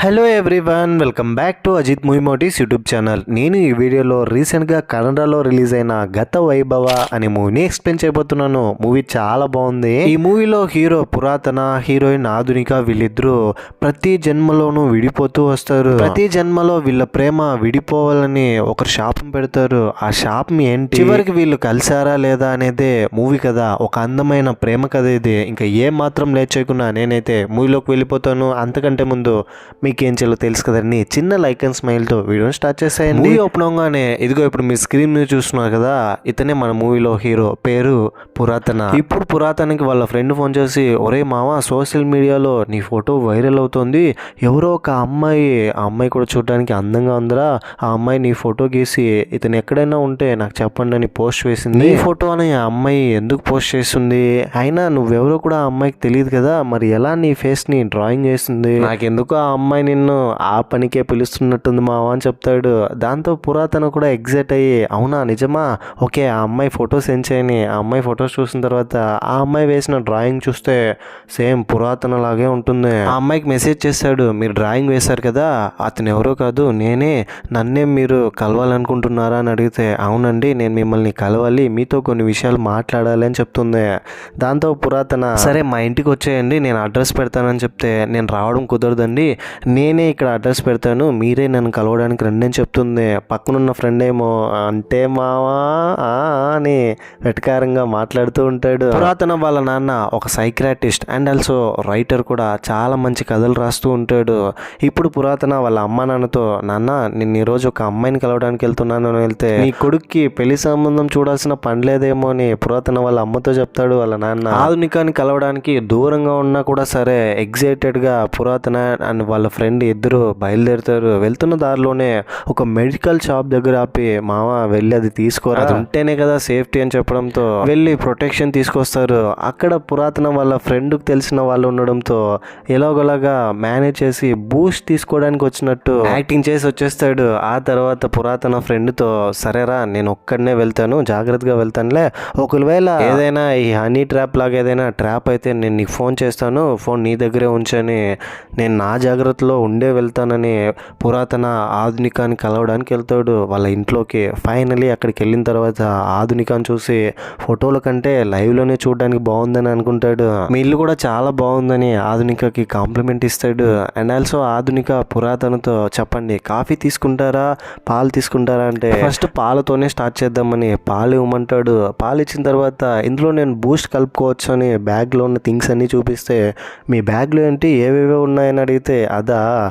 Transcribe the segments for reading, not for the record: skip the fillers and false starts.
Hello everyone, welcome back to Ajith movie motives YouTube channel. నేను ఈ వీడియోలో రీసెంట్గా కన్నడలో రిలీజ్ అయిన గత వైభవ అనే మూవీని ఎక్స్ప్లెయిన్ చేయబోతున్నాను. మూవీ చాలా బాగుంది. ఈ మూవీలో హీరో పురాతన, హీరోయిన్ ఆధునిక వీళ్ళిద్దరూ ప్రతి జన్మలోనూ విడిపోతూ వస్తారు. ప్రతి జన్మలో వీళ్ళ ప్రేమ విడిపోవాలని ఒకరు శాపం పెడతారు. ఆ శాపం ఏంటి, చివరికి వీళ్ళు కలిసారా లేదా అనేదే మూవీ కదా. ఒక అందమైన ప్రేమ కథ ఇది. ఇంకా ఏం మాత్రం లేట్ చేయకుండా నేనైతే మూవీలోకి వెళ్ళిపోతాను. అంతకంటే ముందు మీకేం చేయాలో తెలుసు కదండి, చిన్న లైక్ అండ్ స్మైల్తో వీడియోని స్టార్ట్ చేసేయండి. మూవీ ఓపెన్ అవగానే ఇదిగో ఇప్పుడు మీ స్క్రీన్ మీద చూస్తున్నారు కదా, ఇతనే మన మూవీలో హీరో. పేరు పురాతన. ఇప్పుడు పురాతనకి వాళ్ళ ఫ్రెండ్ ఫోన్ చేసి, ఒరే మామ, సోషల్ మీడియాలో నీ ఫోటో వైరల్ అవుతుంది, ఎవరో ఒక అమ్మాయి, ఆ అమ్మాయి కూడా చూడడానికి అందంగా ఉందిరా, ఆ అమ్మాయి నీ ఫోటో గీసి ఇతను ఎక్కడైనా ఉంటే నాకు చెప్పండి అని పోస్ట్ వేసింది. ఈ ఫోటో అని ఆ అమ్మాయి ఎందుకు పోస్ట్ చేస్తుంది, అయినా నువ్వెవరో కూడా ఆ అమ్మాయికి తెలియదు కదా, మరి ఎలా నీ ఫేస్ ని డ్రాయింగ్ చేస్తుంది, నాకెందుకు ఆ అమ్మాయి నిన్ను ఆ పనికే పిలుస్తున్నట్టుంది మావా అని చెప్తాడు. దాంతో పురాతన కూడా ఎగ్జైట్ అయ్యి, అవునా నిజమా, ఓకే ఆ అమ్మాయి ఫోటో సెండ్ చేయని. ఆ అమ్మాయి ఫోటోస్ చూసిన తర్వాత ఆ అమ్మాయి వేసిన డ్రాయింగ్ చూస్తే సేమ్ పురాతన లాగే ఉంటుంది. ఆ అమ్మాయికి మెసేజ్ చేస్తాడు, మీరు డ్రాయింగ్ వేశారు కదా, అతను ఎవరో కాదు నేనే, నన్నే మీరు కలవాలనుకుంటున్నారా అని అడిగితే, అవునండి నేను మిమ్మల్ని కలవాలి, మీతో కొన్ని విషయాలు మాట్లాడాలి అని చెప్తుంది. దాంతో పురాతన, సరే మా ఇంటికి వచ్చేయండి, నేను అడ్రస్ పెడతానని చెప్తే, నేను రావడం కుదరదండి, నేనే ఇక్కడ అడ్రస్ పెడతాను, మీరే నన్ను కలవడానికి రండి అని చెప్తుంది. పక్కనున్న ఫ్రెండ్ ఏమో, అంటే మావా అని వెటకారంగా మాట్లాడుతూ ఉంటాడు. పురాతన వాళ్ళ నాన్న ఒక సైక్రాటిస్ట్ అండ్ ఆల్సో రైటర్ కూడా, చాలా మంచి కథలు రాస్తూ ఉంటాడు. ఇప్పుడు పురాతన వాళ్ళ అమ్మ నాన్నతో, నాన్న నిన్న ఈరోజు ఒక అమ్మాయిని కలవడానికి వెళ్తున్నాను అని వెళ్తే, నీ కొడుక్కి పెళ్లి సంబంధం చూడాల్సిన పని లేదేమో అని పురాతన వాళ్ళ అమ్మతో చెప్తాడు వాళ్ళ నాన్న. ఆధునికాన్ని కలవడానికి దూరంగా ఉన్నా కూడా సరే ఎగ్జైటెడ్ గా పురాతన అండ్ వాళ్ళ ఫ్రెండ్ ఇద్దరు బయలుదేరుతారు. వెళ్తున్న దారిలోనే ఒక మెడికల్ షాప్ దగ్గర ఆపి, మామ వెళ్ళి అది తీసుకోరా, అది ఉంటేనే కదా సేఫ్టీ అని చెప్పడంతో వెళ్ళి ప్రొటెక్షన్ తీసుకొస్తారు. అక్కడ పురాతన వాళ్ళ ఫ్రెండ్కి తెలిసిన వాళ్ళు ఉండడంతో ఎలాగోలాగా మేనేజ్ చేసి బూస్ట్ తీసుకోవడానికి వచ్చినట్టు యాక్టింగ్ చేసి వచ్చేస్తాడు. ఆ తర్వాత పురాతన ఫ్రెండ్తో, సరేరా నేను ఒక్కడనే వెళ్తాను, జాగ్రత్తగా వెళ్తానులే, ఒకవేళ ఏదైనా ఈ హనీ ట్రాప్ లాగా ఏదైనా ట్రాప్ అయితే నేను నీకు ఫోన్ చేస్తాను, ఫోన్ నీ దగ్గరే ఉంచని, నేను నా జాగ్రత్తలో ఉండే వెళ్తానని పురాతన ఆధునికాన్ని కలవడానికి వెళ్తాడు వాళ్ళ ఇంట్లోకి. ఫైనలీ అక్కడికి వెళ్ళిన తర్వాత ఆధునికాన్ని చూసి, ఫోటోల కంటే లైవ్లోనే చూడడానికి బాగుందని అనుకుంటాడు. మీ ఇల్లు కూడా చాలా బాగుందని ఆధునికకి కాంప్లిమెంట్ ఇస్తాడు. అండ్ ఆల్సో ఆధునిక పురాతనతో, చెప్పండి కాఫీ తీసుకుంటారా పాలు తీసుకుంటారా అంటే, ఫస్ట్ పాలతోనే స్టార్ట్ చేద్దామని పాలు ఇవ్వమంటాడు. పాలు ఇచ్చిన తర్వాత, ఇందులో నేను బూస్ట్ కలుపుకోవచ్చు అని బ్యాగ్లో ఉన్న థింగ్స్ అన్నీ చూపిస్తే, మీ బ్యాగ్లో ఏంటి ఏవేవో ఉన్నాయని అడిగితే,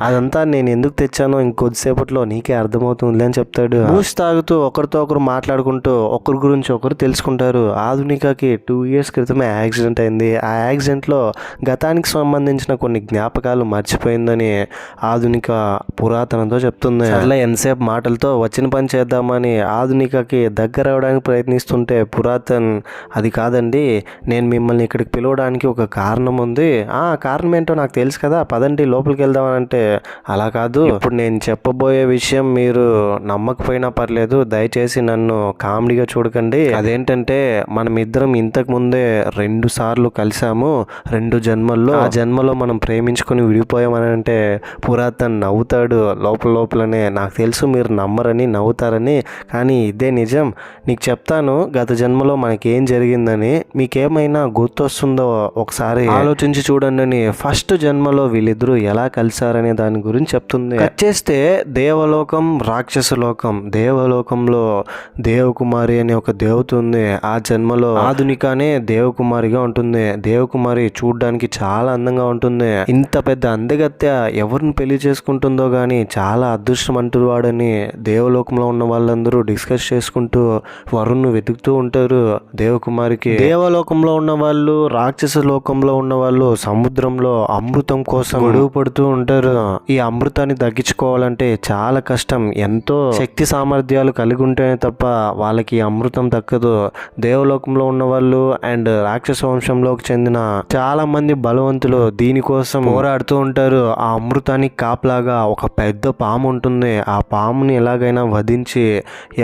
అదంతా నేను ఎందుకు తెచ్చానో ఇంకొద్దిసేపట్లో నీకే అర్థమవుతుంది అని చెప్తాడు. బూస్ట్ తాగుతూ ఒకరితో ఒకరు మాట్లాడుకుంటూ ఒకరి గురించి ఒకరు తెలుసుకుంటారు. ఆధునికకి 2 years క్రితమే యాక్సిడెంట్ అయింది. ఆ యాక్సిడెంట్లో గతానికి సంబంధించిన కొన్ని జ్ఞాపకాలు మర్చిపోయిందని ఆధునిక పురాతనతో చెప్తుంది. అట్లా ఎంతసేపు మాటలతో వచ్చిన పని చేద్దామని ఆధునికకి దగ్గర అవడానికి ప్రయత్నిస్తుంటే, పురాతన్ అది కాదండి, నేను మిమ్మల్ని ఇక్కడికి పిలవడానికి ఒక కారణం ఉంది, ఆ కారణం ఏంటో నాకు తెలుసు కదా, పదండి లోపలికి వెళ్దామని అంటే, అలా కాదు, ఇప్పుడు నేను చెప్పబోయే విషయం మీరు నమ్మకపోయినా పర్లేదు, దయచేసి నన్ను కామెడీగా చూడకండి. అదేంటంటే మనం ఇద్దరం ఇంతకు ముందే 2 సార్లు కలిసాము, 2 జన్మల్లో, ఆ జన్మలో మనం ప్రేమించుకొని విడిపోయామని అంటే పురాతన్ నవ్వుతాడు లోపలనే. నాకు తెలుసు మీరు నమ్మరని, నవ్వుతారని, కానీ ఇదే నిజం, నీకు చెప్తాను గత జన్మలో మనకేం జరిగిందని, మీకేమైనా గుర్తొస్తుందో ఒకసారి ఆలోచించి చూడండి అని ఫస్ట్ జన్మలో వీళ్ళిద్దరూ ఎలా కలిసారనే దాని గురించి చెప్తుంది. కట్ చేస్తే దేవలోకం, రాక్షస లోకం. దేవలోకంలో దేవకుమారి అనే ఒక దేవత ఉంది. ఆ జన్మలో ఆధునికానే దేవకుమారిగా ఉంటుంది. దేవకుమారి చూడ్డానికి చాలా అందంగా ఉంటుంది. ఇంత పెద్ద అందగత్య ఎవరిని పెళ్లి చేసుకుంటుందో గాని చాలా అదృష్టం అంటారు వాడని దేవలోకంలో ఉన్న వాళ్ళందరూ డిస్కస్ చేసుకుంటూ వరుణ్ను వెతుకుతూ ఉంటారు దేవకుమారికి. దేవలోకంలో ఉన్న వాళ్ళు, రాక్షస లోకంలో ఉన్న వాళ్ళు సముద్రంలో అమృతం కోసం గొడవ పడుతూ ఉంటారు. ఈ అమృతాన్ని దక్కించుకోవాలంటే చాలా కష్టం, ఎంతో శక్తి సామర్థ్యాలు కలిగి ఉంటేనే తప్ప వాళ్ళకి అమృతం దక్కదు. దేవలోకంలో ఉన్న వాళ్ళు అండ్ రాక్షస వంశంలోకి చెందిన చాలా మంది బలవంతులు దీనికోసం పోరాడుతూ ఉంటారు. ఆ అమృతానికి కాపలాగా ఒక పెద్ద పాము ఉంటుంది. ఆ పాముని ఎలాగైనా వధించి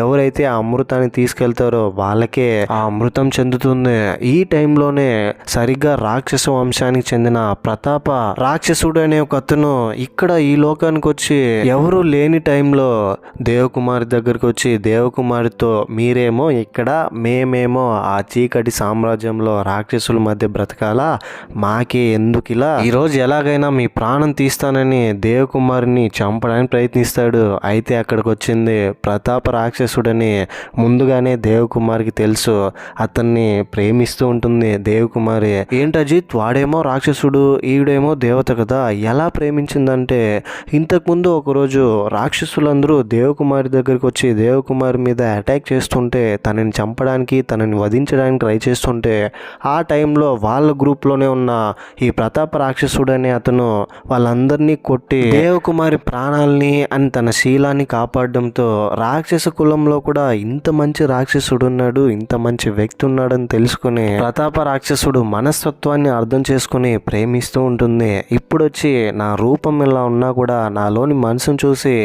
ఎవరైతే ఆ అమృతాన్ని తీసుకెళ్తారో వాళ్ళకే ఆ అమృతం చెందుతుంది. ఈ టైంలోనే సరిగ్గా రాక్షస వంశానికి చెందిన ప్రతాప రాక్షసుడు అనే ఒక అతను ఇక్కడ ఈ లోకానికి వచ్చి ఎవరు లేని టైంలో దేవకుమారి దగ్గరికి వచ్చి దేవకుమారితో మీరేమో ఇక్కడ, మేమేమో ఆ చీకటి సామ్రాజ్యంలో రాక్షసుల మధ్య బ్రతకాలా, మాకే ఎందుకు ఇలా, ఈరోజు ఎలాగైనా మీ ప్రాణం తీస్తానని దేవకుమారిని చంపడానికి ప్రయత్నిస్తాడు. అయితే అక్కడికి వచ్చింది ప్రతాప రాక్షసుడని ముందుగానే దేవకుమారికి తెలుసు. అతన్ని ప్రేమిస్తూ ఉంటుంది దేవకుమారి. ఏంటి అజిత్, వాడేమో రాక్షసుడు ఈవిడేమో దేవత కదా, ఎలా ప్రేమించిందంటే ఇంతకుముందు ఒకరోజు రాక్షసులందరూ దేవకుమారి దగ్గరికి వచ్చి దేవకుమారి మీద అటాక్ చేస్తుంటే, తనని చంపడానికి తనని వధించడానికి ట్రై చేస్తుంటే ఆ టైంలో వాళ్ళ గ్రూప్లోనే ఉన్న ఈ ప్రతాప రాక్షసుడు అనే అతను వాళ్ళందరినీ కొట్టి దేవకుమారి ప్రాణాలని అని తన శీలాన్ని కాపాడడంతో రాక్షస కులంలో కూడా ఇంత మంచి రాక్షసుడు ఉన్నాడు, ఇంత మంచి వ్యక్తి ఉన్నాడని తెలుసుకుని ప్రతాప రాక్షసుడు మనస్తత్వాన్ని అర్థం చేసుకుని ప్రేమిస్తూ ఉంటుంది. ఇప్పుడు వచ్చి నా రూపం ఇలా ఉన్నా కూడా నాలోని మనసును చూసి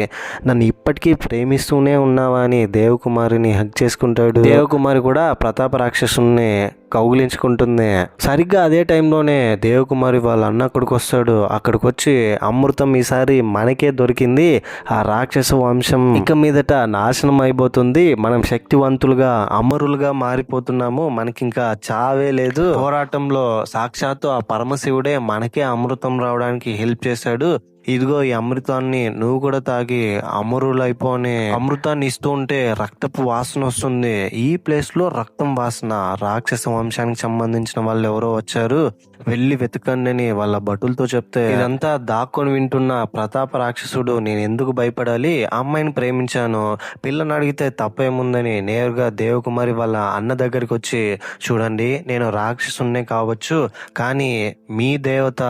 నన్ను ఇప్పటికీ ప్రేమిస్తూనే ఉన్నావా అని దేవకుమారిని హగ్ చేసుకుంటాడు. దేవకుమారి కూడా ప్రతాప రాక్షసుని కౌగిలించుకుంటుంది. సరిగ్గా అదే టైంలోనే దేవకుమారి వాళ్ళ అన్న అక్కడికి వస్తాడు. అక్కడికి వచ్చి అమృతం ఈసారి మనకే దొరికింది, ఆ రాక్షస వంశం ఇక మీదట నాశనం అయిపోతుంది, మనం శక్తివంతులుగా అమరులుగా మారిపోతున్నాము, మనకింకా చావే లేదు, పోరాటంలో సాక్షాత్తు ఆ పరమశివుడే మనకే అమృతం రావడానికి హెల్ప్ చేశాడు, ఇదిగో ఈ అమృతాన్ని నువ్వు కూడా తాగి అమరులైపోని అమృతాన్ని ఇస్తూ ఉంటే రక్తపు వాసన వస్తుంది, ఈ ప్లేస్ లో రక్తం వాసన, రాక్షస వంశానికి సంబంధించిన వాళ్ళు ఎవరో వచ్చారు, వెళ్ళి వెతకండి అని వాళ్ళ భటులతో చెప్తే ఇదంతా దాక్కొని వింటున్న ప్రతాప రాక్షసుడు నేను ఎందుకు భయపడాలి, అమ్మాయిని ప్రేమించాను, పిల్లని అడిగితే తప్పేముందని నేరుగా దేవకుమారి వాళ్ళ అన్న దగ్గరికి వచ్చి చూడండి నేను రాక్షసున్నే కావచ్చు, కానీ మీ దేవత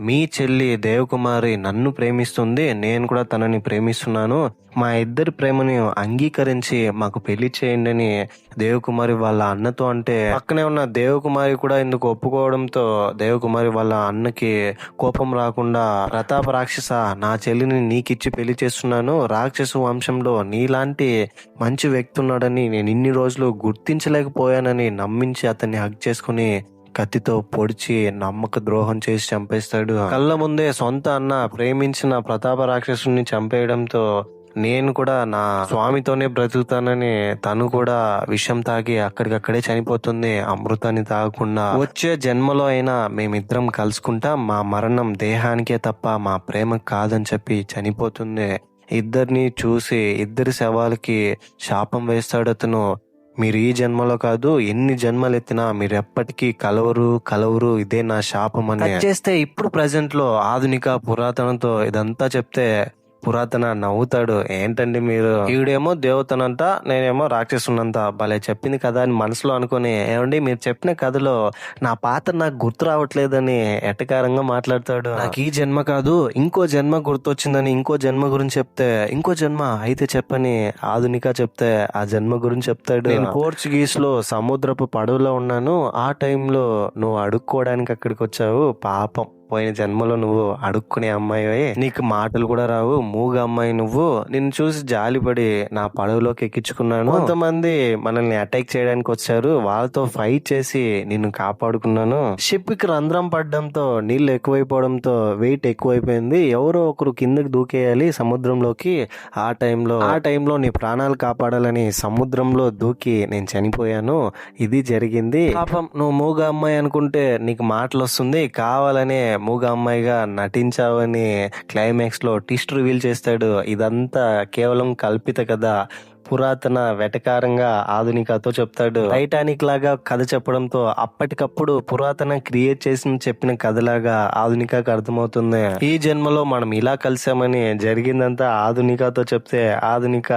మీ చెల్లి దేవకుమారి నన్ను ప్రేమిస్తుంది, నేను కూడా తనని ప్రేమిస్తున్నాను, మా ఇద్దరి ప్రేమని అంగీకరించి మాకు పెళ్లి చేయండి అని దేవకుమారి వాళ్ళ అన్నతో అంటే పక్కనే ఉన్న దేవకుమారి కూడా ఇందుకు ఒప్పుకోవడంతో దేవకుమారి వాళ్ళ అన్నకి కోపం రాకుండా ప్రతాప రాక్షస నా చెల్లిని నీకిచ్చి పెళ్లి చేస్తున్నాను, రాక్షస వంశంలో నీలాంటి మంచి వ్యక్తి ఉన్నాడని నేను ఇన్ని రోజులు గుర్తించలేకపోయానని నమ్మించి అతన్ని హగ్ చేసుకుని కత్తితో పొడిచి నమ్మక ద్రోహం చేసి చంపేస్తాడు. కళ్ళ ముందే సొంత అన్న ప్రేమించిన ప్రతాప రాక్షసుని చంపేయడంతో నేను కూడా నా స్వామితోనే బ్రతుకుతానని తను కూడా విషం తాగి అక్కడికక్కడే చనిపోతుంది, అమృతాన్ని తాగకుండా. వచ్చే జన్మలో అయినా మేమిద్దరం కలుసుకుంటాం, మా మరణం దేహానికే తప్ప మా ప్రేమ కాదని చెప్పి చనిపోతుంది. ఇద్దరిని చూసి ఇద్దరి శవాలకి శాపం వేస్తాడు అతను, మీరు ఈ జన్మలో కాదు ఎన్ని జన్మలు ఎత్తినా మీరు ఎప్పటికీ కలవరు ఇదే నా శాపం అని చేస్తే ఇప్పుడు ప్రజెంట్ లో ఆధునిక పురాతనతో ఇదంతా చెప్తే పురాతన నవ్వుతాడు. ఏంటండి మీరు, ఈవిడేమో దేవతనంట నేనేమో రాక్షసునంత భలే చెప్పింది కదా అని మనసులో అనుకుని, ఏమండి మీరు చెప్పిన కథలో నా పాత్ర నాకు గుర్తు రావట్లేదని ఎటకారంగా మాట్లాడతాడు. నాకు ఈ జన్మ కాదు ఇంకో జన్మ గుర్తొచ్చిందని ఇంకో జన్మ గురించి చెప్తే, ఇంకో జన్మ అయితే చెప్పని ఆధునిక చెప్తే ఆ జన్మ గురించి చెప్తాడు. నేను పోర్చుగీస్ లో సముద్రపు పడవలో ఉన్నాను, ఆ టైంలో నువ్వు అడుక్కోవడానికి అక్కడికి వచ్చావు, పాపం పోయిన జన్మలో నువ్వు అడుక్కునే అమ్మాయి, నీకు మాటలు కూడా రావు, మూగ అమ్మాయి నువ్వు, నిన్ను చూసి జాలిపడి నా పడవలోకి ఎక్కించుకున్నాను, కొంతమంది మనల్ని అటాక్ చేయడానికి వచ్చారు, వాళ్ళతో ఫైట్ చేసి నిన్ను కాపాడుకున్నాను, షిప్ కి రంధ్రం పడడంతో నీళ్లు ఎక్కువైపోవడంతో వెయిట్ ఎక్కువైపోయింది, ఎవరో ఒకరు కిందకి దూకేయాలి సముద్రంలోకి, ఆ టైంలో నీ ప్రాణాలు కాపాడాలని సముద్రంలో దూకి నేను చనిపోయాను, ఇది జరిగింది, పాపం నువ్వు మూగ అమ్మాయి అనుకుంటే నీకు మాటలు వస్తుంది, కావాలనే మూగ అమ్మాయిగా నటించావని క్లైమాక్స్ లో ట్విస్ట్ రివీల్ చేస్తాడు. ఇదంతా కేవలం కల్పిత కథ, పురాతన వెటకారంగా ఆధునికతో చెప్తాడు. టైటానిక్ లాగా కథ చెప్పడంతో అప్పటికప్పుడు పురాతన క్రియేట్ చేసి చెప్పిన కథలాగా ఆధునికకు అర్థమవుతుంది. ఈ జన్మలో మనం ఇలా కలిసామని జరిగిందంతా ఆధునికతో చెప్తే ఆధునిక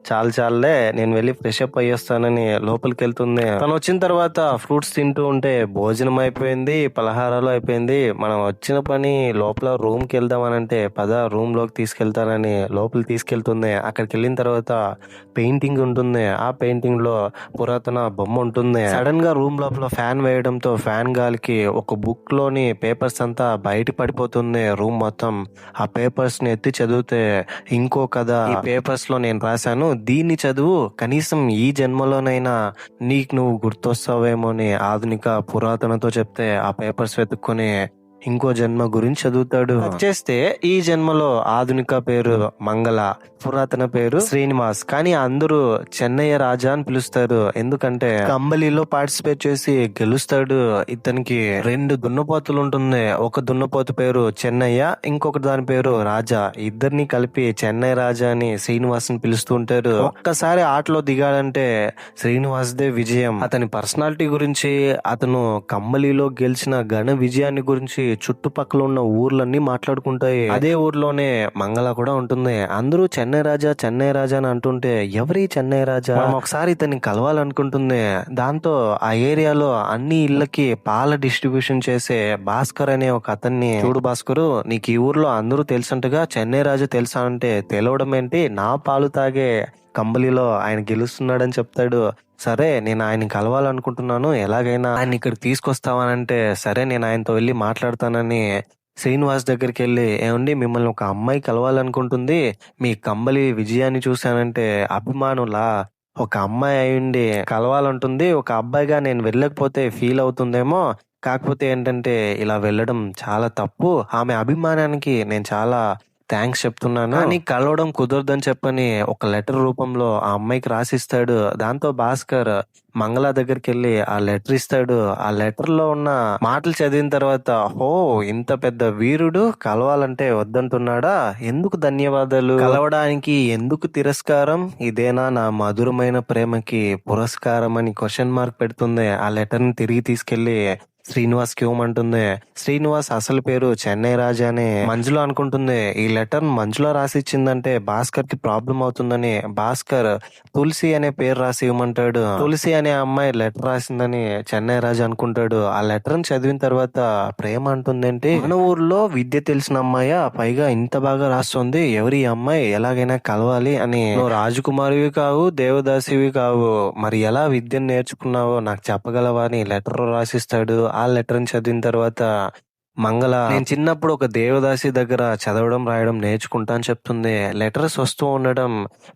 చాలే నేను వెళ్ళి ఫ్రెష్ అప్ అయ్యి వస్తానని లోపలికి వెళ్తుంది. తను వచ్చిన తర్వాత ఫ్రూట్స్ తింటూ ఉంటే భోజనం అయిపోయింది, పలహారాలు అయిపోయింది, మనం వచ్చిన పని లోపల రూమ్ కి వెళ్దామని అంటే పద రూమ్ లోకి తీసుకెళ్తానని లోపలికి తీసుకెళ్తుంది. అక్కడికి వెళ్ళిన తర్వాత పెయింటింగ్ ఉంటుంది, ఆ పెయింటింగ్ లో పురాతన బొమ్మ ఉంటుంది. సడన్ గా రూమ్ లోపల ఫ్యాన్ వేయడంతో ఫ్యాన్ గాలికి ఒక బుక్ లోని పేపర్స్ అంతా బయట పడిపోతుంది రూమ్ మొత్తం. ఆ పేపర్స్ ని ఎత్తి చదివితే ఇంకో కథ ఈ పేపర్స్ లో నేను రాశాను, దీన్ని చదువు, కనీసం ఈ జన్మలోనైనా నీకు నువ్వు గుర్తొస్తావేమో అని ఆధునిక పురాతనతో చెప్తే ఆ పేపర్స్ వెతుక్కొని ఇంకో జన్మ గురించి చదువుతాడు. చేస్తే ఈ జన్మలో ఆధునిక పేరు మంగళ, పురాతన పేరు శ్రీనివాస్. కానీ అందరూ చెన్నయ్య రాజా అని పిలుస్తారు. ఎందుకంటే కంబలిలో పార్టిసిపేట్ చేసి గెలుస్తాడు. ఇతనికి 2 దున్నపోతులు ఉంటుంది. ఒక దున్నపోతు పేరు చెన్నయ్య, ఇంకొక దాని పేరు రాజా. ఇద్దరిని కలిపి చెన్నై రాజా అని శ్రీనివాస్ ని పిలుస్తూ ఉంటారు. ఒక్కసారి ఆటలో దిగాడంటే శ్రీనివాస్ దే విజయం. అతని పర్సనాలిటీ గురించి, అతను కంబలిలో గెలిచిన ఘన విజయాన్ని గురించి చుట్టుపక్కల ఉన్న ఊర్లన్నీ మాట్లాడుకుంటాయి. అదే ఊర్లోనే మంగళ కూడా ఉంటుంది. అందరూ చెన్నై రాజా అని అంటుంటే ఎవరి చెన్నై రాజా, ఒకసారి ఇతన్ని కలవాలనుకుంటుంది. దాంతో ఆ ఏరియాలో అన్ని ఇళ్లకి పాల డిస్ట్రిబ్యూషన్ చేసే భాస్కర్ అనే ఒక అతన్ని, చూడు భాస్కరు, నీకు ఈ ఊర్లో అందరూ తెలుసంటగా, చెన్నై రాజా తెలుసా అంటే, తెలవడం ఏంటి, నా పాలు తాగే కంబలిలో ఆయన గెలుస్తున్నాడని చెప్తాడు. సరే, నేను ఆయన కలవాలనుకుంటున్నాను, ఎలాగైనా ఆయన ఇక్కడికి తీసుకొస్తావానంటే, సరే నేను ఆయనతో వెళ్ళి మాట్లాడతానని శ్రీనివాస్ దగ్గరికి వెళ్ళి, ఏమండి మిమ్మల్ని ఒక అమ్మాయి కలవాలనుకుంటుంది, మీ కంబలి విజయాన్ని చూశానంటే అభిమానులా ఒక అమ్మాయి అయ్యుండి కలవాలంటుంది, ఒక అబ్బాయిగా నేను వెళ్ళకపోతే ఫీల్ అవుతుందేమో, కాకపోతే ఏంటంటే ఇలా వెళ్ళడం చాలా తప్పు, ఆమె అభిమానానికి నేను చాలా థ్యాంక్స్ చెప్తున్నాను, కానీ కలవడం కుదరదని చెప్పని ఒక లెటర్ రూపంలో ఆ అమ్మాయికి రాసిస్తాడు. దాంతో భాస్కర్ మంగళ దగ్గరికి వెళ్ళి ఆ లెటర్ ఇస్తాడు. ఆ లెటర్ లో ఉన్న మాటలు చదివిన తర్వాత, ఓ ఇంత పెద్ద వీరుడు కలవాలంటే వద్దంటున్నాడా, ఎందుకు ధన్యవాదాలు, కలవడానికి ఎందుకు తిరస్కారం, ఇదేనా నా మధురమైన ప్రేమకి పురస్కారం అని క్వశ్చన్ మార్క్ పెడుతుంది. ఆ లెటర్ ని తిరిగి తీసుకెళ్లి శ్రీనివాస్ కి ఇవ్వమంటుంది. శ్రీనివాస్ అసలు పేరు చెన్నై రాజా అని మంజుల అనుకుంటుంది. ఈ లెటర్ మంజుల రాసి ఇచ్చిందంటే భాస్కర్ కి ప్రాబ్లం అవుతుందని భాస్కర్ తులసి అనే పేరు రాసి ఇవ్వమంటాడు. తులసి అనే అమ్మాయి లెటర్ రాసిందని చెన్నై రాజా అనుకుంటాడు. ఆ లెటర్ ని చదివిన తర్వాత ప్రేమ అంటుందేంటి, మన ఊర్లో విద్య తెలిసిన అమ్మాయి, పైగా ఇంత బాగా రాస్తుంది, ఎవరి అమ్మాయి, ఎలాగైనా కలవాలి అని, నువ్వు రాజకుమారివి కావు, దేవదాసివి కావు, మరి ఎలా విద్యను నేర్చుకున్నావో నాకు చెప్పగలవా అని లెటర్ రాసిస్తాడు. ఆ లెటర్ ని చదివిన తర్వాత మంగళ, నేను చిన్నప్పుడు ఒక దేవదాసి దగ్గర చదవడం రాయడం నేర్చుకుంటా అని చెప్తుంది. లెటర్స్ వస్తూ ఉండడం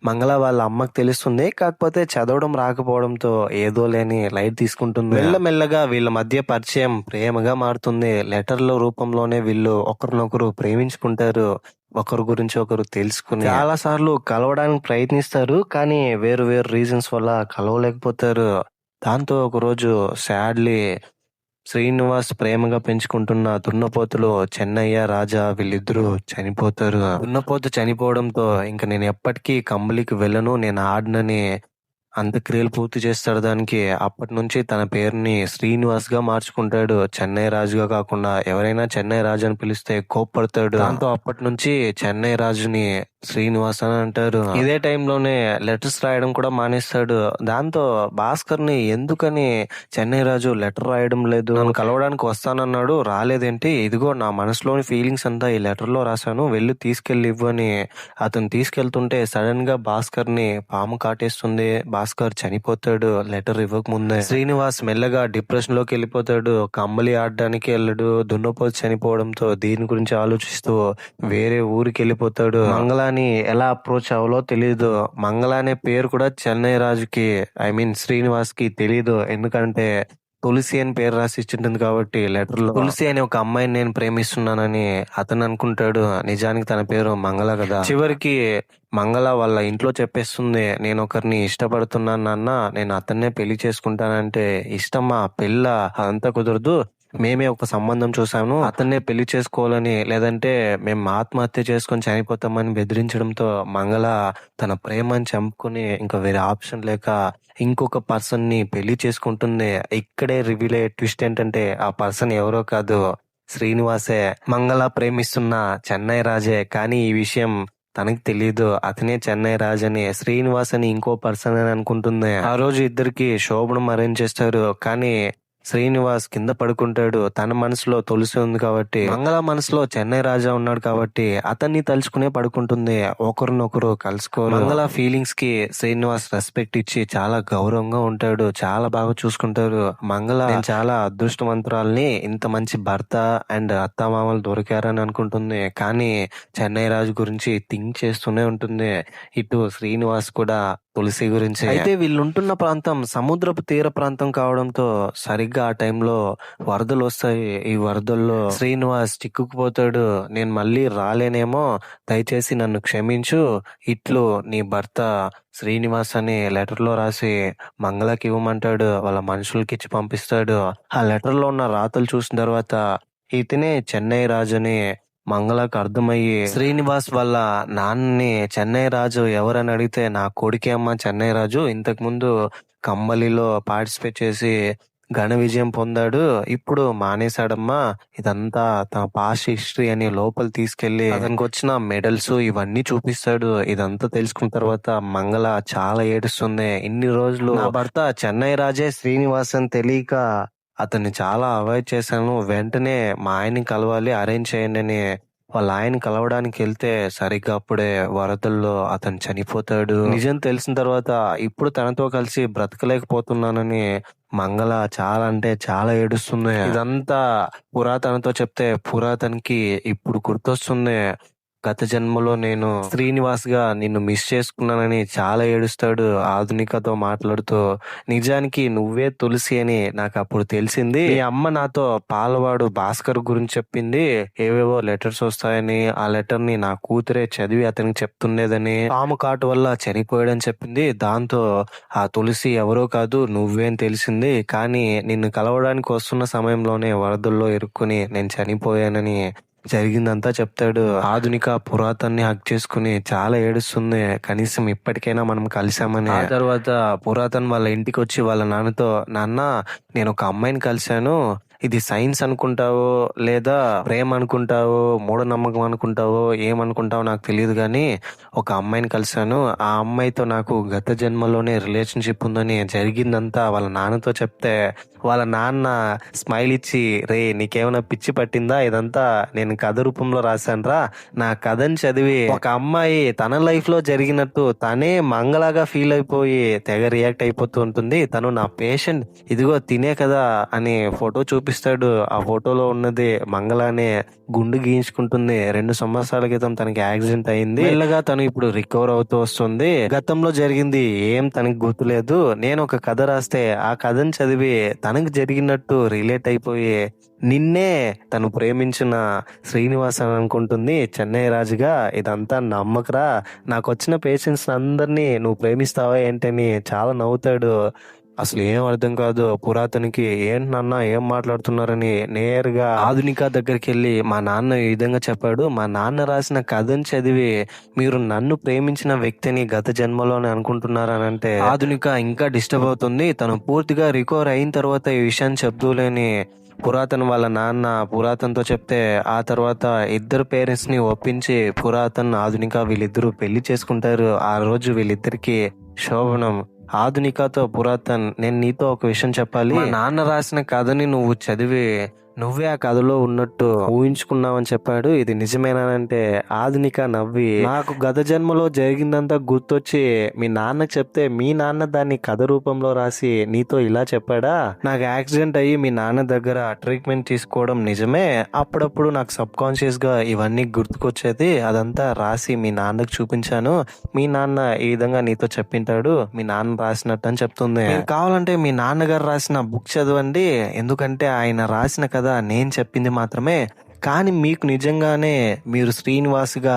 మంగళ వాళ్ళ అమ్మకి తెలుస్తుంది. కాకపోతే చదవడం రాకపోవడంతో ఏదో లేని లైట్ తీసుకుంటుంది. మెల్లమెల్లగా వీళ్ళ మధ్య పరిచయం ప్రేమగా మారుతుంది. లెటర్ల రూపంలోనే వీళ్ళు ఒకరినొకరు ప్రేమించుకుంటారు. ఒకరి గురించి ఒకరు తెలుసుకుని చాలా సార్లు కలవడానికి ప్రయత్నిస్తారు. కానీ వేరు వేరు రీజన్స్ వల్ల కలవలేకపోతారు. దాంతో ఒకరోజు సాడ్లీ శ్రీనివాస్ ప్రేమగా పెంచుకుంటున్న దున్నపోతులు చెన్నయ్య రాజా వీళ్ళిద్దరూ చనిపోతారు. దున్నపోతు చనిపోవడంతో ఇంక నేను ఎప్పటికీ కంబలికి వెళ్ళను, నేను ఆడనని అంత్యక్రియలు పూర్తి చేస్తాడు. దానికి అప్పటి నుంచి తన పేరుని శ్రీనివాస్ గా మార్చుకుంటాడు. చెన్నై రాజుగా కాకుండా ఎవరైనా చెన్నై రాజు అని పిలిస్తే కోప్పడతాడు. దాంతో అప్పటి నుంచి చెన్నై రాజుని శ్రీనివాస్ అని అంటారు. ఇదే టైంలోనే లెటర్స్ రాయడం కూడా మానేస్తాడు. దాంతో భాస్కర్ ని ఎందుకని చెన్నై రాజు లెటర్ రాయడం లేదు, నన్ను కలవడానికి వస్తానన్నాడు, రాలేదేంటి, ఇదిగో నా మనసులోని ఫీలింగ్స్ అంతా ఈ లెటర్ లో రాశాను, వెళ్ళి తీసుకెళ్లి ఇవ్వని అతను తీసుకెళ్తుంటే సడన్ గా భాస్కర్ ని పాము కాటేస్తుంది. భాస్కర్ చనిపోతాడు లెటర్ ఇవ్వక ముందే. శ్రీనివాస్ మెల్లగా డిప్రెషన్ లోకి వెళ్ళిపోతాడు. కంబలి ఆడడానికి వెళ్ళడు. దున్నపోతు చనిపోవడంతో దీని గురించి ఆలోచిస్తూ వేరే ఊరికి వెళ్ళిపోతాడు. మంగళాని ఎలా అప్రోచ్ అవ్వాలో తెలియదు. మంగళ అనే పేరు కూడా చెన్నై రాజుకి, ఐ మీన్ శ్రీనివాస్ కి తెలియదు. ఎందుకంటే తులసి అని పేరు రాసి ఇచ్చింటుంది కాబట్టి లెటర్ లో తులసి అనే ఒక అమ్మాయిని నేను ప్రేమిస్తున్నానని అతను అనుకుంటాడు. నిజానికి తన పేరు మంగళ కదా. చివరికి మంగళ వాళ్ళ ఇంట్లో చెప్పేస్తుంది, నేను ఒకరిని ఇష్టపడుతున్నాను నాన్న, నేను అతన్నే పెళ్లి చేసుకుంటానంటే, ఇష్టమా, పెళ్ళ, అదంతా కుదరదు, మేమే ఒక సంబంధం చూసాము, అతన్నే పెళ్లి చేసుకోవాలని, లేదంటే మేము ఆత్మహత్య చేసుకొని చనిపోతామని బెదిరించడంతో మంగళ తన ప్రేమని చంపుకుని ఇంకా వేరే ఆప్షన్ లేక ఇంకొక పర్సన్ ని పెళ్లి చేసుకుంటుంది. ఇక్కడే రివీల్ అయ్యే ట్విస్ట్ ఏంటంటే ఆ పర్సన్ ఎవరో కాదు, శ్రీనివాసే. మంగళ ప్రేమిస్తున్న చెన్నై రాజే. కానీ ఈ విషయం తనకి తెలియదు. అతనే చెన్నై రాజ్ అని, శ్రీనివాస్ అని ఇంకో పర్సన్ అని అనుకుంటుంది. ఆ రోజు ఇద్దరికి శోభనం అరేంజ్ చేస్తారు. కానీ శ్రీనివాస్ కింద పడుకుంటాడు. తన మనసులో తులసి ఉంది కాబట్టి, మంగళ మనసులో చెన్నై రాజా ఉన్నాడు కాబట్టి అతన్ని తలుచుకునే పడుకుంటుంది. ఒకరినొకరు కలుసుకోరు. మంగళ ఫీలింగ్స్ కి శ్రీనివాస్ రెస్పెక్ట్ ఇచ్చి చాలా గౌరవంగా ఉంటాడు. చాలా బాగా చూసుకుంటారు. మంగళ నేను చాలా అదృష్టవంతురాల్ని, ఇంత మంచి భర్త అండ్ అత్తామామలు దొరికారని అనుకుంటుంది. కానీ చెన్నై రాజు గురించి థింక్ చేస్తూనే ఉంటుంది. ఇటు శ్రీనివాస్ కూడా తులసి గురించి. అయితే వీళ్ళుంటున్న ప్రాంతం సముద్రపు తీర ప్రాంతం కావడంతో సరిగ్గా ఆ టైంలో వరదలు వస్తాయి. ఈ వరదల్లో శ్రీనివాస్ చిక్కుకుపోతాడు. నేను మళ్ళీ రాలేనేమో, దయచేసి నన్ను క్షమించు, ఇట్లు నీ భర్త శ్రీనివాస్ అని లెటర్లో రాసి మంగళకి ఇవ్వమంటాడు. వాళ్ళ మనుషులకి ఇచ్చి పంపిస్తాడు. ఆ లెటర్లో ఉన్న రాతలు చూసిన తర్వాత ఇతనే చెన్నై రాజు అని మంగళకు అర్థమయ్యి శ్రీనివాస్ వాళ్ళ నాన్నని చెన్నై రాజు ఎవరని అడిగితే నా కొడుకే అమ్మ చెన్నై రాజు, ఇంతకు ముందు కమ్మలిలో పార్టిసిపేట్ చేసి ఘన విజయం పొందాడు, ఇప్పుడు మానేశాడమ్మా, ఇదంతా తన పాస్ట్ హిస్టరీ అని లోపల తీసుకెళ్లి అతనికి వచ్చిన మెడల్స్ ఇవన్నీ చూపిస్తాడు. ఇదంతా తెలుసుకున్న తర్వాత మంగళ చాలా ఏడుస్తుంది. ఇన్ని రోజులు నా భర్త చెన్నై రాజే శ్రీనివాస్ అని తెలియక అతన్ని చాలా అవాయిడ్ చేశాను, వెంటనే మా ఆయన్ని కలవాలి, అరేంజ్ చేయండి అని వాళ్ళ ఆయన కలవడానికి వెళ్తే సరిగ్గా అప్పుడే వరదల్లో అతను చనిపోతాడు. నిజం తెలిసిన తర్వాత ఇప్పుడు తనతో కలిసి బ్రతకలేకపోతున్నానని మంగళ చాలా అంటే చాలా ఏడుస్తుంది. ఇదంతా పురాతనతో చెప్తే పురాతనకి ఇప్పుడు గుర్తొస్తుంది. గత జన్మలో నేను శ్రీనివాస్ గా నిన్ను మిస్ చేసుకున్నానని చాలా ఏడుస్తాడు ఆధునికతో మాట్లాడుతూ. నిజానికి నువ్వే తులసి అని నాకు అప్పుడు తెలిసింది. మీ అమ్మ నాతో పాలవాడు భాస్కర్ గురించి చెప్పింది, ఏవేవో లెటర్స్ వస్తాయని, ఆ లెటర్ ని నా కూతురే చదివి అతనికి చెప్తుండేదని, పాము కాటు వల్ల చనిపోయాడని చెప్పింది. దాంతో ఆ తులసి ఎవరో కాదు నువ్వే అని తెలిసింది. కానీ నిన్ను కలవడానికి వస్తున్న సమయంలోనే వరదల్లో ఇరుక్కుని నేను చనిపోయానని జరిగిందంతా చెప్తాడు. ఆధునిక పురాతన్ని హక్ చేసుకుని చాలా ఏడుస్తుంది, కనీసం ఇప్పటికైనా మనం కలిసామని. ఆ తర్వాత పురాతన్ వాళ్ళ ఇంటికి వచ్చి వాళ్ళ నాన్నతో, నాన్న నేను ఒక అమ్మాయిని కలిశాను, ఇది సైన్స్ అనుకుంటావో లేదా ప్రేమ అనుకుంటావో మూఢనమ్మకం అనుకుంటావో ఏమనుకుంటావో నాకు తెలియదు, కానీ ఒక అమ్మాయిని కలిశాను, ఆ అమ్మాయితో నాకు గత జన్మలోనే రిలేషన్షిప్ ఉందని జరిగిందంతా వాళ్ళ నాన్నతో చెప్తే వాళ్ళ నాన్న స్మైల్ ఇచ్చి, రే నీకేమైనా పిచ్చి పట్టిందా, ఇదంతా నేను కథ రూపంలో రాశానురా, నా కథని చదివి ఒక అమ్మాయి తన లైఫ్ లో జరిగినట్టు తనే మంగళగా ఫీల్ అయిపోయి తెగ రియాక్ట్ అయిపోతూ ఉంటుంది, తను నా పేషెంట్, ఇదిగో తినే కదా అని ఫోటో చూపిస్తాడు. ఆ ఫోటోలో ఉన్నది మంగళనే గుండు గీయించుకుంటుంది. 2 సంవత్సరాల క్రితం తనకి యాక్సిడెంట్ అయింది. మెల్లగా తను ఇప్పుడు రికవర్ అవుతూ వస్తుంది. గతంలో జరిగింది ఏం తనకి గుర్తులేదు. నేను ఒక కథ రాస్తే ఆ కథను చదివి తనకు జరిగినట్టు రిలేట్ అయిపోయి నిన్నే తను ప్రేమించిన శ్రీనివాస్ అని అనుకుంటుంది చెన్నై రాజుగా. ఇదంతా నమ్మకరా, నాకు వచ్చిన పేషెంట్స్ అందరినీ నువ్వు ప్రేమిస్తావా ఏంటని చాలా నవ్వుతాడు. అసలు ఏం అర్థం కాదు పురాతనికి, ఏంటి నాన్న ఏం మాట్లాడుతున్నారని నేరుగా ఆధునిక దగ్గరికి వెళ్ళి మా నాన్న ఈ విధంగా చెప్పాడు, మా నాన్న రాసిన కథను చదివి మీరు నన్ను ప్రేమించిన వ్యక్తిని గత జన్మలోనే అనుకుంటున్నారని అంటే ఆధునిక ఇంకా డిస్టర్బ్ అవుతుంది. తను పూర్తిగా రికవర్ అయిన తర్వాత ఈ విషయాన్ని చెప్తూలేని పురాతన్ వాళ్ళ నాన్న పురాతన్తో చెప్తే ఆ తర్వాత ఇద్దరు పేరెంట్స్ ని ఒప్పించి పురాతన్ ఆధునిక వీళ్ళిద్దరూ పెళ్లి చేసుకుంటారు. ఆ రోజు వీళ్ళిద్దరికి శోభనం. ఆధునికతో పురాతన్, నేను నీతో ఒక విషయం చెప్పాలి, మా నాన్న రాసిన కథని నువ్వు చదివి నువ్వే ఆ కథలో ఉన్నట్టు ఊహించుకున్నావని చెప్పాడు, ఇది నిజమేనానంటే ఆధునిక నవ్వి, నాకు గత జన్మలో జరిగిందంతా గుర్తొచ్చి మీ నాన్నకు చెప్తే మీ నాన్న దాన్ని కథ రూపంలో రాసి నీతో ఇలా చెప్పాడా, నాకు యాక్సిడెంట్ అయ్యి మీ నాన్న దగ్గర ట్రీట్మెంట్ తీసుకోవడం నిజమే, అప్పుడప్పుడు నాకు సబ్ కాన్షియస్ గా ఇవన్నీ గుర్తుకొచ్చేది, అదంతా రాసి మీ నాన్నకు చూపించాను, మీ నాన్న ఈ విధంగా నీతో చెప్పింటాడు, మీ నాన్న రాసినట్టు అని చెప్తుంది. కావాలంటే మీ నాన్నగారు రాసిన బుక్ చదవండి, ఎందుకంటే ఆయన రాసిన కథ నేను చెప్పింది మాత్రమే, కానీ మీకు నిజంగానే మీరు శ్రీనివాస్గా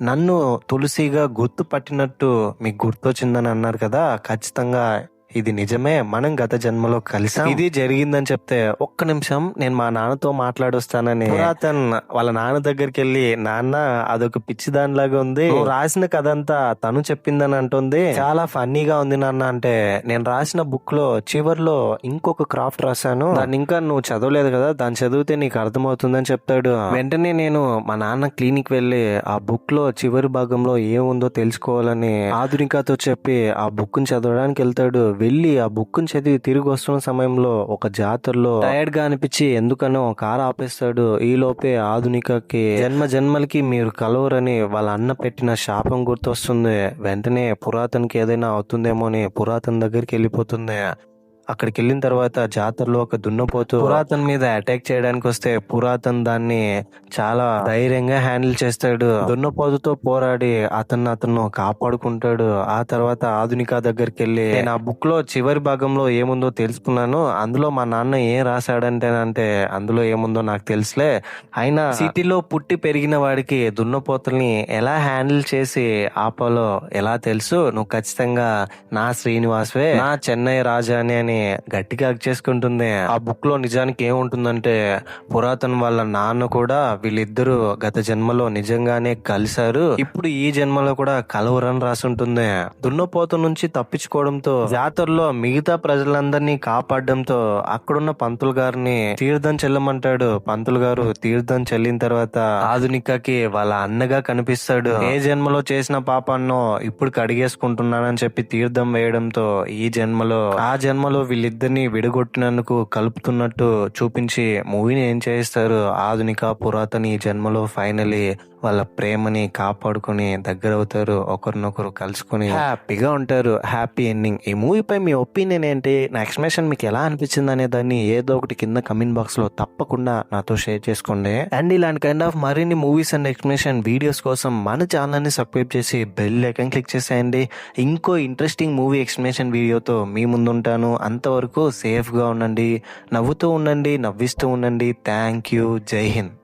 నన్ను తులసిగా గుర్తుపట్టినట్టు మీకు గుర్తొచ్చిందని అన్నారు కదా, ఖచ్చితంగా ఇది నిజమే, మనం గత జన్మలో కలిసాం, ఇది జరిగిందని చెప్తే ఒక్క నిమిషం నేను మా నాన్నతో మాట్లాడొస్తానని పురాతన్ వాళ్ళ నాన్న దగ్గరికి వెళ్ళి, నాన్న అదొక పిచ్చి దానిలాగా ఉంది, రాసిన కథ అంతా తను చెప్పిందని అంటుంది, చాలా ఫన్నీగా ఉంది నాన్న అంటే, నేను రాసిన బుక్ లో చివర్లో ఇంకొక క్రాఫ్ట్ రాశాను, దాన్ని ఇంకా నువ్వు చదవలేదు కదా, దాన్ని చదివితే నీకు అర్థమవుతుందని చెప్తాడు. వెంటనే నేను మా నాన్న క్లినిక్ వెళ్ళి ఆ బుక్ లో చివరి భాగంలో ఏముందో తెలుసుకోవాలని ఆధునికతో చెప్పి ఆ బుక్ ని చదవడానికి వెళ్తాడు. వెళ్ళి ఆ బుక్ ని చదివి తిరిగి వస్తున్న సమయంలో ఒక జాతరలో టైర్డ్ గా అనిపించి ఎందుకనో కారు ఆపేస్తాడు. ఈ లోపే ఆధునికకి జన్మ జన్మలకి మీరు కలవరని వాళ్ళ అన్న పెట్టిన శాపం గుర్తొస్తుంది. వెంటనే పురాతన్కి ఏదైనా అవుతుందేమో అని పురాతన్ దగ్గరికి వెళ్ళిపోతుంది. అక్కడికి వెళ్ళిన తర్వాత జాతరలో ఒక దున్నపోతు పురాతన్ మీద అటాక్ చేయడానికి వస్తే పురాతన్ దాన్ని చాలా ధైర్యంగా హ్యాండిల్ చేస్తాడు. దున్నపోతుతో పోరాడి అతను కాపాడుకుంటాడు. ఆ తర్వాత ఆధునిక దగ్గరికి వెళ్ళి నేను ఆ బుక్ లో చివరి భాగంలో ఏముందో తెలుసుకున్నాను. అందులో మా నాన్న ఏం రాశాడంటే అందులో ఏముందో నాకు తెలుసులే, అయినా సిటీలో పుట్టి పెరిగిన వాడికి దున్నపోతుల్ని ఎలా హ్యాండిల్ చేసి ఆపాలో ఎలా తెలుసు, నువ్వు ఖచ్చితంగా నా శ్రీనివాస్వే, నా చెన్నై రాజా అని గట్టిగా హగ్ చేసుకుంటుంది. ఆ బుక్ లో నిజానికి ఏముంటుందంటే పురాతన్ వాళ్ళ నాన్న కూడా వీళ్ళిద్దరూ గత జన్మలో నిజంగానే కలిశారు, ఇప్పుడు ఈ జన్మలో కూడా కలవరని రాసుంటుంది. దున్నపోత నుంచి తప్పించుకోవడంతో జాతరలో మిగతా ప్రజలందరినీ కాపాడడంతో అక్కడున్న పంతులు గారిని తీర్థం చెల్లమంటాడు. పంతులు గారు తీర్థం చెల్లిన తర్వాత ఆధునికకి వాళ్ళ అన్నగా కనిపిస్తాడు. ఏ జన్మలో చేసిన పాపాన్నో ఇప్పుడు కడిగేసుకుంటున్నానని చెప్పి తీర్థం వేయడంతో ఈ జన్మలో ఆ జన్మలో వీళ్ళిద్దరిని విడగొట్టినందుకు కలుపుతున్నట్టు చూపించి మూవీని ఏం చేస్తారు, ఆధునిక పురాతన ఈ జన్మలో ఫైనలీ వాళ్ళ ప్రేమని కాపాడుకొని దగ్గర అవుతారు, ఒకరినొకరు కలుసుకొని హ్యాపీగా ఉంటారు. Happy ending. ఈ మూవీపై మీ ఒపీనియన్ ఏంటి, నా ఎక్స్ప్లెనేషన్ మీకు ఎలా అనిపించింది అనే దాన్ని ఏదో ఒకటి కింద కమెంట్ బాక్స్ లో తప్పకుండా నాతో షేర్ చేసుకోండి. అండ్ ఇలాంటి కైండ్ ఆఫ్ మరిన్ని మూవీస్ అండ్ ఎక్స్ప్లెనేషన్ వీడియోస్ కోసం మన ఛానల్ ని సబ్స్క్రైబ్ చేసి బెల్ ఐకాన్ క్లిక్ చేసేయండి. ఇంకో ఇంట్రెస్టింగ్ మూవీ ఎక్స్ప్లెనేషన్ వీడియోతో మీ ముందుంటాను. అంతవరకు సేఫ్ గా ఉండండి, నవ్వుతూ ఉండండి, నవ్విస్తూ ఉండండి. Thank you. జై హింద్.